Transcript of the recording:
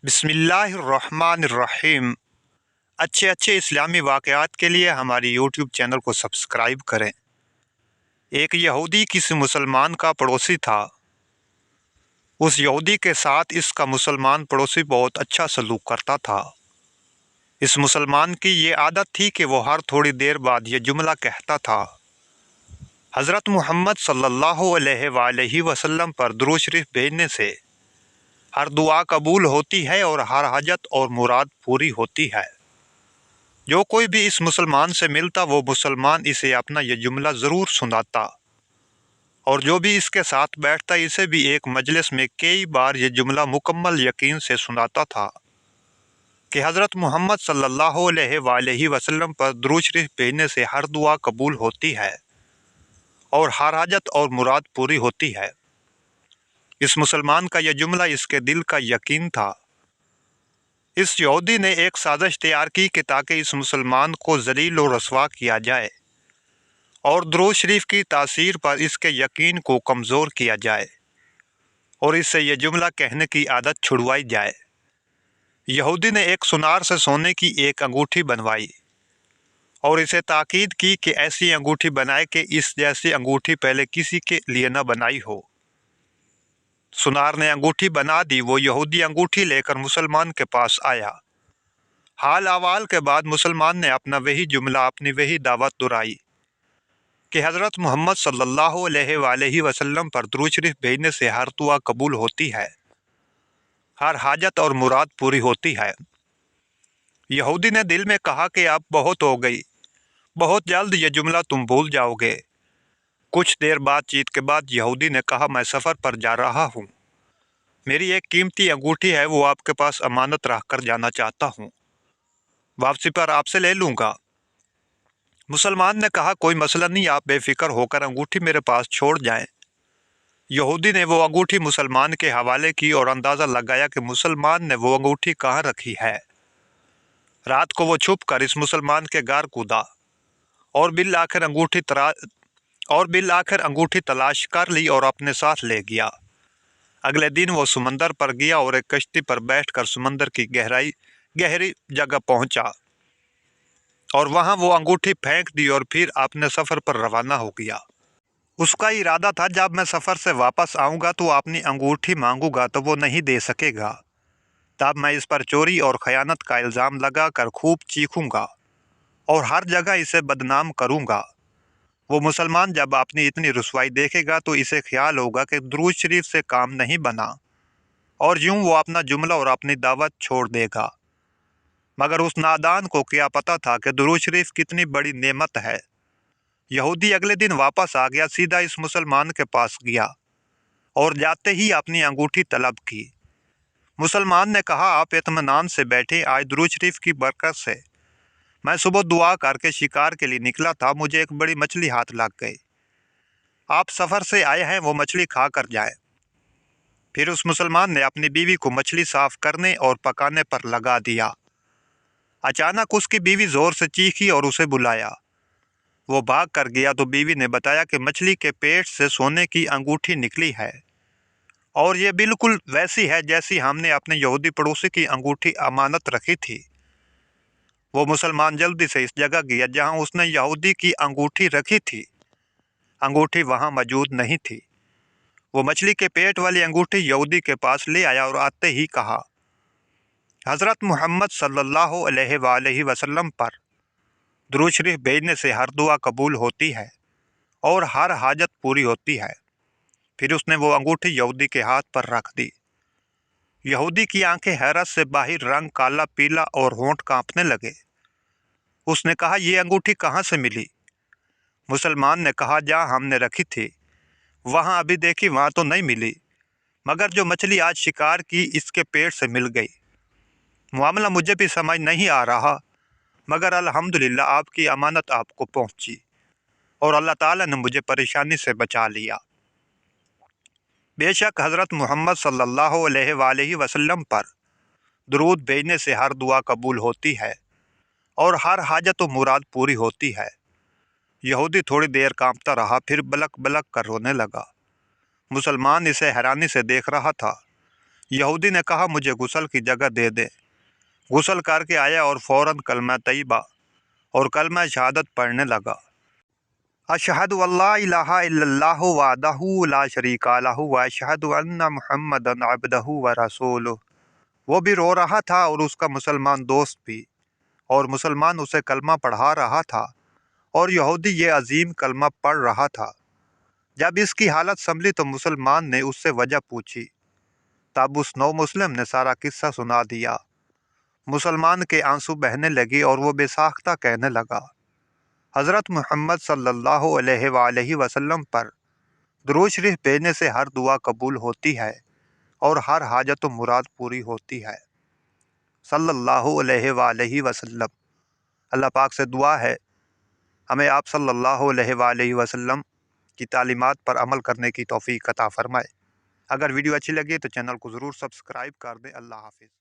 बिस्मिल्लाहिर्रहमानिर्रहीम। अच्छे अच्छे इस्लामी वाक़यात के लिए हमारी यूट्यूब चैनल को सब्सक्राइब करें। एक यहूदी किसी मुसलमान का पड़ोसी था। उस यहूदी के साथ इसका मुसलमान पड़ोसी बहुत अच्छा सलूक करता था। इस मुसलमान की ये आदत थी कि वो हर थोड़ी देर बाद ये जुमला कहता था, हज़रत मुहम्मद सल्लल्लाहु अलैहि वसल्लम पर दुरूद शरीफ भेजने से हर दुआ कबूल होती है और हर हाजत और मुराद पूरी होती है। जो कोई भी इस मुसलमान से मिलता वो मुसलमान इसे अपना ये जुमला ज़रूर सुनाता, और जो भी इसके साथ बैठता इसे भी एक मजलिस में कई बार ये जुमला मुकम्मल यकीन से सुनाता था कि हज़रत मुहम्मद सल्लल्लाहु अलैहि वसल्लम पर दुरूद शरीफ भेजने से हर दुआ कबूल होती है और हर हाजत और मुराद पूरी होती है। इस मुसलमान का यह जुमला इसके दिल का यकीन था। इस यहूदी ने एक साजिश तैयार की कि ताकि इस मुसलमान को जलील और रसवा किया जाए और दुरूद शरीफ की तासीर पर इसके यकीन को कमज़ोर किया जाए और इससे यह जुमला कहने की आदत छुड़वाई जाए। यहूदी ने एक सुनार से सोने की एक अंगूठी बनवाई और इसे ताकीद की कि ऐसी अंगूठी बनाए कि इस जैसी अंगूठी पहले किसी के लिए न बनाई हो। सुनार ने अंगूठी बना दी। वो यहूदी अंगूठी लेकर मुसलमान के पास आया। हाल अहवाल के बाद मुसलमान ने अपना वही जुमला, अपनी वही दावत दोहराई कि हज़रत मोहम्मद सल्लल्लाहु अलैहि वसल्लम पर दुरूद शरीफ भेजने से हर दुआ कबूल होती है, हर हाजत और मुराद पूरी होती है। यहूदी ने दिल में कहा कि अब बहुत हो गई, बहुत जल्द ये जुमला तुम भूल जाओगे। कुछ देर बातचीत के बाद यहूदी ने कहा, मैं सफ़र पर जा रहा हूँ, मेरी एक कीमती अंगूठी है, वो आपके पास अमानत रख कर जाना चाहता हूँ, वापसी पर आपसे ले लूँगा। मुसलमान ने कहा, कोई मसला नहीं, आप बेफिक्र होकर अंगूठी मेरे पास छोड़ जाएं। यहूदी ने वो अंगूठी मुसलमान के हवाले की और अंदाज़ा लगाया कि मुसलमान ने वो अंगूठी कहाँ रखी है। रात को वो छुप कर इस मुसलमान के घर कूदा और बिल आखिर अंगूठी तलाश कर ली और अपने साथ ले गया। अगले दिन वो समंदर पर गया और एक कश्ती पर बैठकर समंदर की गहरी जगह पहुंचा और वहां वो अंगूठी फेंक दी और फिर अपने सफ़र पर रवाना हो गया। उसका इरादा था, जब मैं सफ़र से वापस आऊँगा तो अपनी अंगूठी मांगूंगा तो वो नहीं दे सकेगा, तब मैं इस पर चोरी और ख़यानत का इल्ज़ाम लगाकर खूब चीखूंगा और हर जगह इसे बदनाम करूंगा। वो मुसलमान जब अपनी इतनी रुसवाई देखेगा तो इसे ख्याल होगा कि दुरूद शरीफ से काम नहीं बना और यूं वो अपना जुमला और अपनी दावत छोड़ देगा। मगर उस नादान को क्या पता था कि दुरूद शरीफ कितनी बड़ी नेमत है। यहूदी अगले दिन वापस आ गया, सीधा इस मुसलमान के पास गया और जाते ही अपनी अंगूठी तलब की। मुसलमान ने कहा, आप इत्मीनान से बैठे, आज दुरूद शरीफ की बरकत से मैं सुबह दुआ करके शिकार के लिए निकला था, मुझे एक बड़ी मछली हाथ लग गई। आप सफ़र से आए हैं, वो मछली खा कर जाए। फिर उस मुसलमान ने अपनी बीवी को मछली साफ करने और पकाने पर लगा दिया। अचानक उसकी बीवी ज़ोर से चीखी और उसे बुलाया। वो भाग कर गया तो बीवी ने बताया कि मछली के पेट से सोने की अंगूठी निकली है और ये बिल्कुल वैसी है जैसी हमने अपने यहूदी पड़ोसी की अंगूठी अमानत रखी थी। वो मुसलमान जल्दी से इस जगह गया जहां उसने यहूदी की अंगूठी रखी थी। अंगूठी वहां मौजूद नहीं थी। वो मछली के पेट वाली अंगूठी यहूदी के पास ले आया और आते ही कहा, हज़रत मुहम्मद सल्लल्लाहु अलैहि वसल्लम पर दुरूद शरीफ भेजने से हर दुआ कबूल होती है और हर हाजत पूरी होती है। फिर उसने वो अंगूठी यहूदी के हाथ पर रख दी। यहूदी की आंखें हैरत से बाहर, रंग काला पीला और होंठ कांपने लगे। उसने कहा, ये अंगूठी कहाँ से मिली? मुसलमान ने कहा, जहाँ हमने रखी थी वहाँ अभी देखी, वहाँ तो नहीं मिली, मगर जो मछली आज शिकार की इसके पेट से मिल गई। मामला मुझे भी समझ नहीं आ रहा, मगर अल्हम्दुलिल्लाह आपकी अमानत आपको पहुँची और अल्लाह ताला ने मुझे परेशानी से बचा लिया। बेशक हज़रत मोहम्मद सल्लल्लाहु अलैहि वसल्लम पर दुरूद भेजने से हर दुआ कबूल होती है और हर हाजत व मुराद पूरी होती है। यहूदी थोड़ी देर कांपता रहा, फिर बलक बलक कर रोने लगा। मुसलमान इसे हैरानी से देख रहा था। یہودی نے کہا مجھے غسل کی جگہ دے دے۔ غسل کر کے آیا اور فوراً کلمہ طیبہ اور کلمہ شہادت پڑھنے لگا۔ اشہد اللہ الہ الا اللہ وحدہ لا شریک لہ واشہد ان محمدا عبدہ ورسولہ۔ وہ بھی رو رہا تھا اور اس کا مسلمان دوست بھی، اور مسلمان اسے کلمہ پڑھا رہا تھا اور یہودی یہ عظیم کلمہ پڑھ رہا تھا۔ جب اس کی حالت سنبھلی تو مسلمان نے اس سے وجہ پوچھی، تب اس نو مسلم نے سارا قصہ سنا دیا۔ مسلمان کے آنسو بہنے لگے اور وہ بے ساختہ کہنے لگا، حضرت محمد صلی اللہ علیہ وآلہ وسلم پر درود شریف بھیجنے سے ہر دعا قبول ہوتی ہے اور ہر حاجت و مراد پوری ہوتی ہے، صلی اللہ علیہ وآلہ وسلم۔ اللہ پاک سے دعا ہے ہمیں آپ صلی اللہ علیہ وآلہ وسلم کی تعلیمات پر عمل کرنے کی توفیق عطا فرمائے۔ اگر ویڈیو اچھی لگے تو چینل کو ضرور سبسکرائب کر دیں۔ اللہ حافظ۔